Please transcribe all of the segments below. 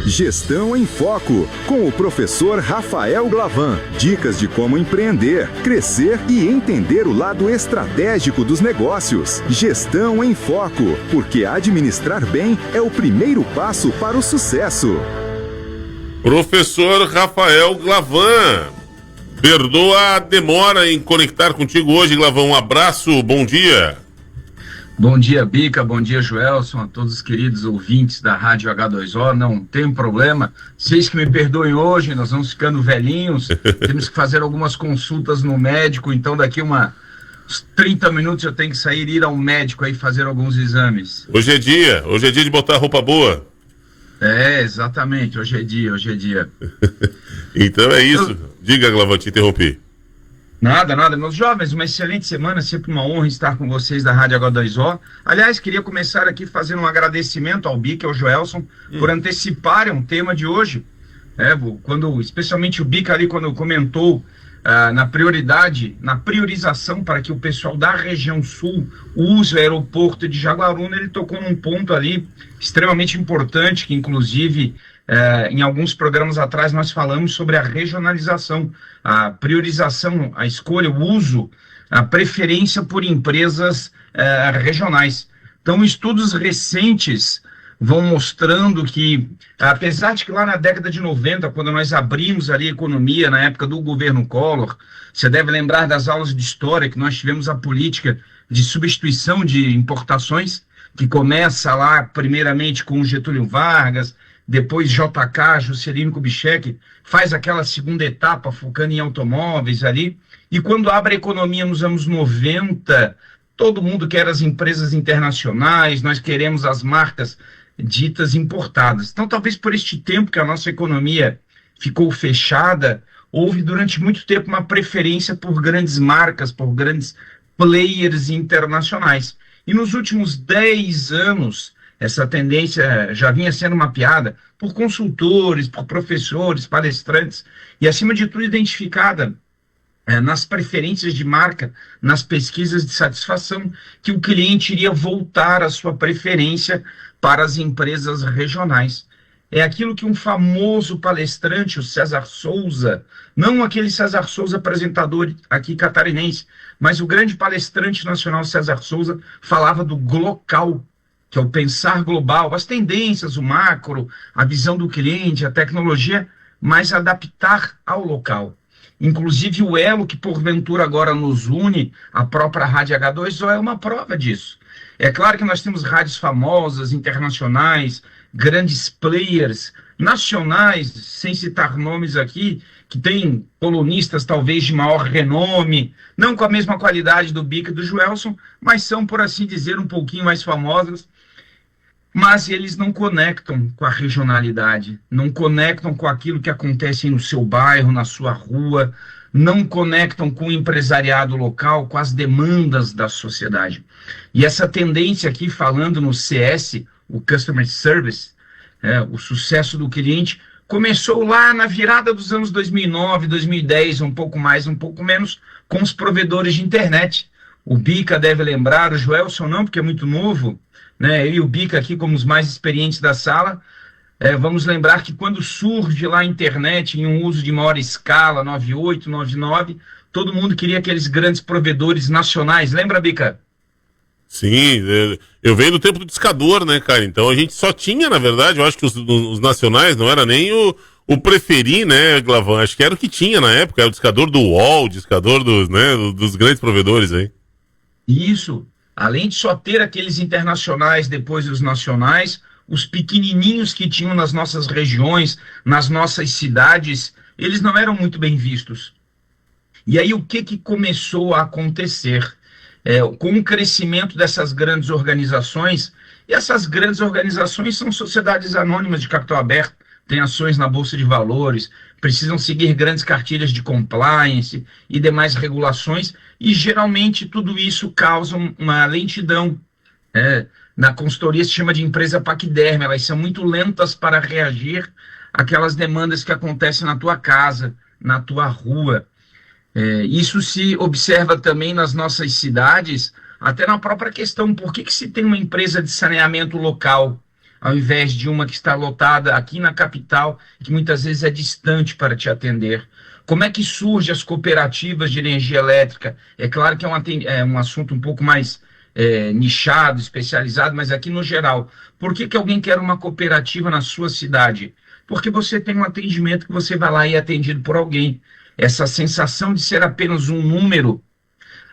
Gestão em Foco, com o professor Rafael Glavan. Dicas de como empreender, crescer e entender o lado estratégico dos negócios. Gestão em Foco, porque administrar bem é o primeiro passo para o sucesso. Professor Rafael Glavan, perdoa a demora em conectar contigo hoje, Glavan. Um abraço, bom dia. Bom dia, Bica, bom dia, Joelson, a todos os queridos ouvintes da Rádio H2O. Não tem problema, vocês que me perdoem hoje, nós vamos ficando velhinhos, temos que fazer algumas consultas no médico, então daqui uns 30 minutos eu tenho que sair e ir ao médico aí fazer alguns exames. Hoje é dia de botar roupa boa. É, exatamente, hoje é dia. Então é isso, diga, Glavan, te interrompi. Nada, meus jovens, uma excelente semana, sempre uma honra estar com vocês da Rádio H2O. Aliás, queria começar aqui fazendo um agradecimento ao Bica e ao Joelson por anteciparem um tema de hoje. Especialmente o Bica ali, quando comentou na priorização para que o pessoal da região sul use o aeroporto de Jaguaruna, ele tocou num ponto ali extremamente importante, que inclusive em alguns programas atrás nós falamos sobre a regionalização, a priorização, a escolha, o uso, a preferência por empresas regionais. Então, estudos recentes vão mostrando que, apesar de que lá na década de 90, quando nós abrimos ali a economia, na época do governo Collor, você deve lembrar das aulas de história que nós tivemos a política de substituição de importações, que começa lá primeiramente com Getúlio Vargas, depois JK, Juscelino Kubitschek, faz aquela segunda etapa focando em automóveis ali, e quando abre a economia nos anos 90, todo mundo quer as empresas internacionais, nós queremos as marcas ditas importadas. Então, talvez por este tempo que a nossa economia ficou fechada, houve durante muito tempo uma preferência por grandes marcas, por grandes players internacionais. E nos últimos 10 anos, essa tendência já vinha sendo mapeada por consultores, por professores, palestrantes, e acima de tudo identificada nas preferências de marca, nas pesquisas de satisfação, que o cliente iria voltar a sua preferência para as empresas regionais. É aquilo que um famoso palestrante, o César Souza, não aquele César Souza apresentador aqui catarinense, mas o grande palestrante nacional César Souza falava do glocal, que é o pensar global, as tendências, o macro, a visão do cliente, a tecnologia, mas adaptar ao local. Inclusive o elo que porventura agora nos une, a própria Rádio H2O, é uma prova disso. É claro que nós temos rádios famosas, internacionais, grandes players, nacionais, sem citar nomes aqui, que têm colunistas talvez de maior renome, não com a mesma qualidade do Bica e do Joelson, mas são, por assim dizer, um pouquinho mais famosas. Mas eles não conectam com a regionalidade, não conectam com aquilo que acontece no seu bairro, na sua rua, não conectam com o empresariado local, com as demandas da sociedade. E essa tendência aqui, falando no CS, o Customer Service, o sucesso do cliente, começou lá na virada dos anos 2009, 2010, um pouco mais, um pouco menos, com os provedores de internet. O Bica deve lembrar, o Joelson não, porque é muito novo, né? Eu e o Bica aqui, como os mais experientes da sala, vamos lembrar que quando surge lá a internet em um uso de maior escala, 98, 99, todo mundo queria aqueles grandes provedores nacionais. Lembra, Bica? Sim, eu venho do tempo do discador, né, cara? Então a gente só tinha, na verdade, eu acho que os nacionais não era nem o preferir, né, Glavan? Acho que era o que tinha na época, era o discador do UOL, o discador dos grandes provedores aí. Isso. Além de só ter aqueles internacionais depois dos nacionais, os pequenininhos que tinham nas nossas regiões, nas nossas cidades, eles não eram muito bem vistos. E aí o que começou a acontecer? Com o crescimento dessas grandes organizações, e essas grandes organizações são sociedades anônimas de capital aberto, têm ações na Bolsa de Valores, precisam seguir grandes cartilhas de compliance e demais regulações, e geralmente tudo isso causa uma lentidão. Na consultoria se chama de empresa paquiderme, elas são muito lentas para reagir àquelas demandas que acontecem na tua casa, na tua rua. Isso se observa também nas nossas cidades, até na própria questão, por que se tem uma empresa de saneamento local? ao invés de uma que está lotada aqui na capital, que muitas vezes é distante para te atender? Como é que surgem as cooperativas de energia elétrica? É claro que é um assunto um pouco mais nichado, especializado, mas aqui no geral. Por que alguém quer uma cooperativa na sua cidade? Porque você tem um atendimento que você vai lá e é atendido por alguém. Essa sensação de ser apenas um número.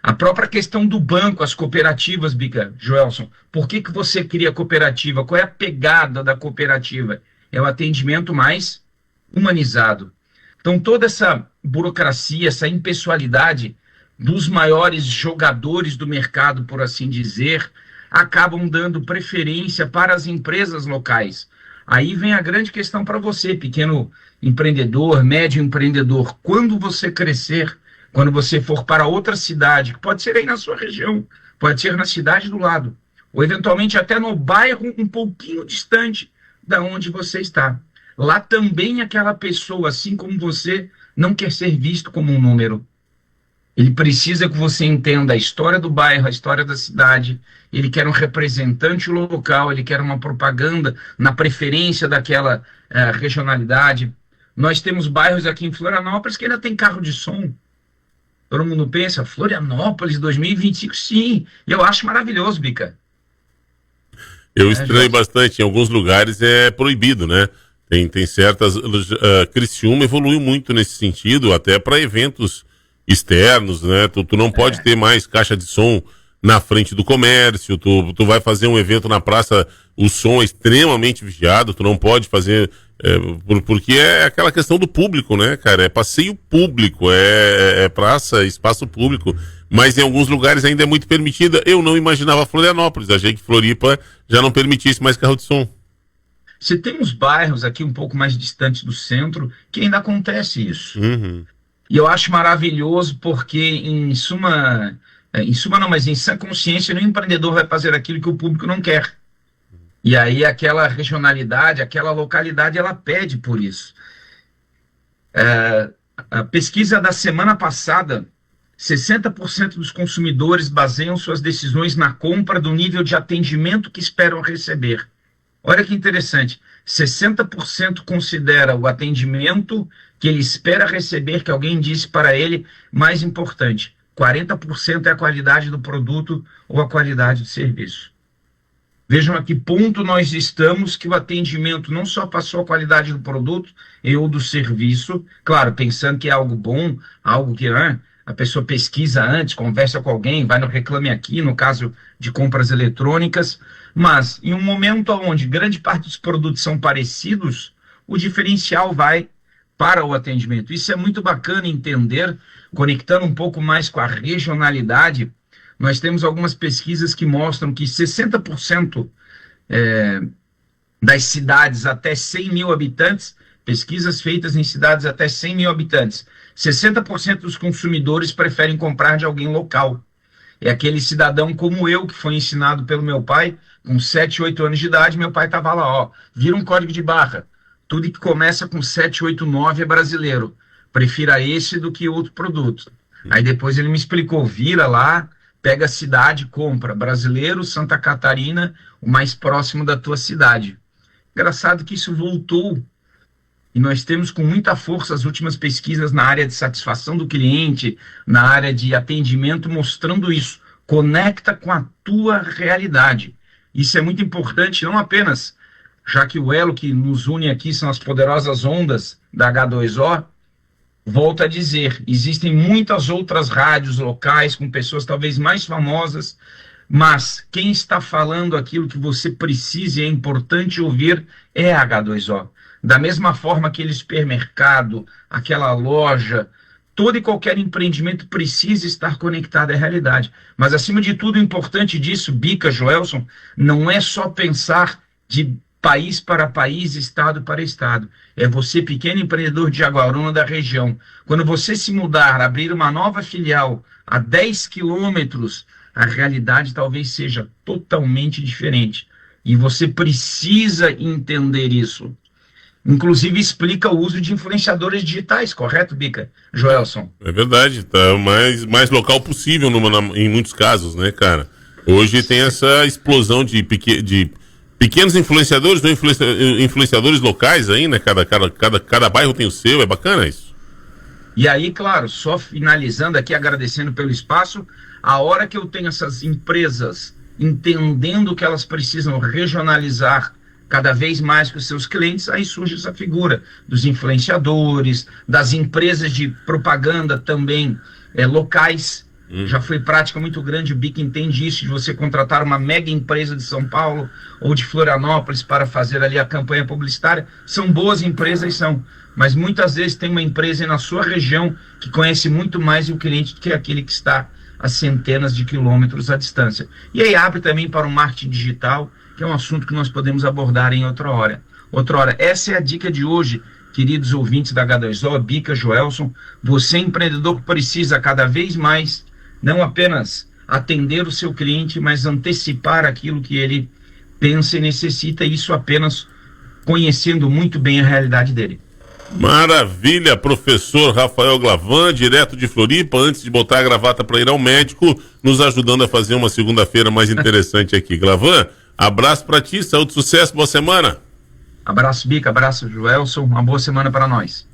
A própria questão do banco, as cooperativas, Bica, Joelson. Por que você cria cooperativa? Qual é a pegada da cooperativa? É o atendimento mais humanizado. Então, toda essa burocracia, essa impessoalidade dos maiores jogadores do mercado, por assim dizer, acabam dando preferência para as empresas locais. Aí vem a grande questão para você, pequeno empreendedor, médio empreendedor. Quando você crescer, quando você for para outra cidade, que pode ser aí na sua região, pode ser na cidade do lado, ou eventualmente até no bairro um pouquinho distante da onde você está. Lá também aquela pessoa, assim como você, não quer ser visto como um número. Ele precisa que você entenda a história do bairro, a história da cidade. Ele quer um representante local, ele quer uma propaganda na preferência daquela regionalidade. Nós temos bairros aqui em Florianópolis que ainda tem carro de som. Todo mundo pensa, Florianópolis 2025, sim. E eu acho maravilhoso, Bica. Eu estranho bastante. Em alguns lugares é proibido, né? Tem certas... Criciúma evoluiu muito nesse sentido, até para eventos externos, né? Tu não pode ter mais caixa de som na frente do comércio, tu vai fazer um evento na praça, o som é extremamente vigiado, tu não pode fazer, porque é aquela questão do público, né, cara? É passeio público, é praça, espaço público, mas em alguns lugares ainda é muito permitida. Eu não imaginava Florianópolis, achei que Floripa já não permitisse mais carro de som. Você tem uns bairros aqui um pouco mais distantes do centro que ainda acontece isso. Uhum. E eu acho maravilhoso porque, em suma não, mas em sã consciência, o empreendedor vai fazer aquilo que o público não quer. E aí aquela regionalidade, aquela localidade, ela pede por isso. A pesquisa da semana passada, 60% dos consumidores baseiam suas decisões na compra do nível de atendimento que esperam receber. Olha que interessante, 60% considera o atendimento que ele espera receber, que alguém disse para ele, mais importante. 40% é a qualidade do produto ou a qualidade do serviço. Vejam a que ponto nós estamos, que o atendimento não só passou a qualidade do produto ou do serviço, claro, pensando que é algo bom, algo que a pessoa pesquisa antes, conversa com alguém, vai no Reclame Aqui, no caso de compras eletrônicas, mas em um momento onde grande parte dos produtos são parecidos, o diferencial vai para o atendimento. Isso é muito bacana entender, conectando um pouco mais com a regionalidade. Nós temos algumas pesquisas que mostram que 60% das cidades até 100 mil habitantes, pesquisas feitas em cidades até 100 mil habitantes, 60% dos consumidores preferem comprar de alguém local. É aquele cidadão como eu, que foi ensinado pelo meu pai, com 7, 8 anos de idade, meu pai estava lá, vira um código de barra. Tudo que começa com 7, 8, 9 é brasileiro. Prefira esse do que outro produto. Aí depois ele me explicou, vira lá, pega a cidade, compra. Brasileiro, Santa Catarina, o mais próximo da tua cidade. Engraçado que isso voltou. E nós temos com muita força as últimas pesquisas na área de satisfação do cliente, na área de atendimento, mostrando isso. Conecta com a tua realidade. Isso é muito importante, não apenas, já que o elo que nos une aqui são as poderosas ondas da H2O, volto a dizer, existem muitas outras rádios locais com pessoas talvez mais famosas, mas quem está falando aquilo que você precisa e é importante ouvir é a H2O. Da mesma forma que aquele supermercado, aquela loja, todo e qualquer empreendimento precisa estar conectado à realidade. Mas, acima de tudo, o importante disso, Bica, Joelson, não é só pensar de país para país, estado para estado. É você, pequeno empreendedor de Jaguaruna da região. Quando você se mudar, abrir uma nova filial a 10 quilômetros, a realidade talvez seja totalmente diferente. E você precisa entender isso. Inclusive explica o uso de influenciadores digitais, correto, Bica? Joelson? É verdade, tá o mais local possível em muitos casos, né, cara? Hoje tem essa explosão de pequenos influenciadores ou influenciadores locais aí, né? Cada bairro tem o seu, é bacana isso. E aí, claro, só finalizando aqui, agradecendo pelo espaço, a hora que eu tenho essas empresas entendendo que elas precisam regionalizar cada vez mais com os seus clientes, aí surge essa figura dos influenciadores, das empresas de propaganda também locais. Já foi prática muito grande, o BIC entende isso, de você contratar uma mega empresa de São Paulo ou de Florianópolis para fazer ali a campanha publicitária. São boas empresas, mas muitas vezes tem uma empresa na sua região que conhece muito mais o cliente do que aquele que está a centenas de quilômetros à distância. E aí abre também para o marketing digital, que é um assunto que nós podemos abordar em outra hora. Essa é a dica de hoje, queridos ouvintes da H2O, Bica, Joelson. Você, empreendedor, precisa cada vez mais não apenas atender o seu cliente, mas antecipar aquilo que ele pensa e necessita, isso apenas conhecendo muito bem a realidade dele. Maravilha, professor Rafael Glavan, direto de Floripa, antes de botar a gravata para ir ao médico, nos ajudando a fazer uma segunda-feira mais interessante aqui. Glavan, abraço para ti, saúde, sucesso, boa semana. Abraço, Bica, abraço, Joelson, uma boa semana para nós.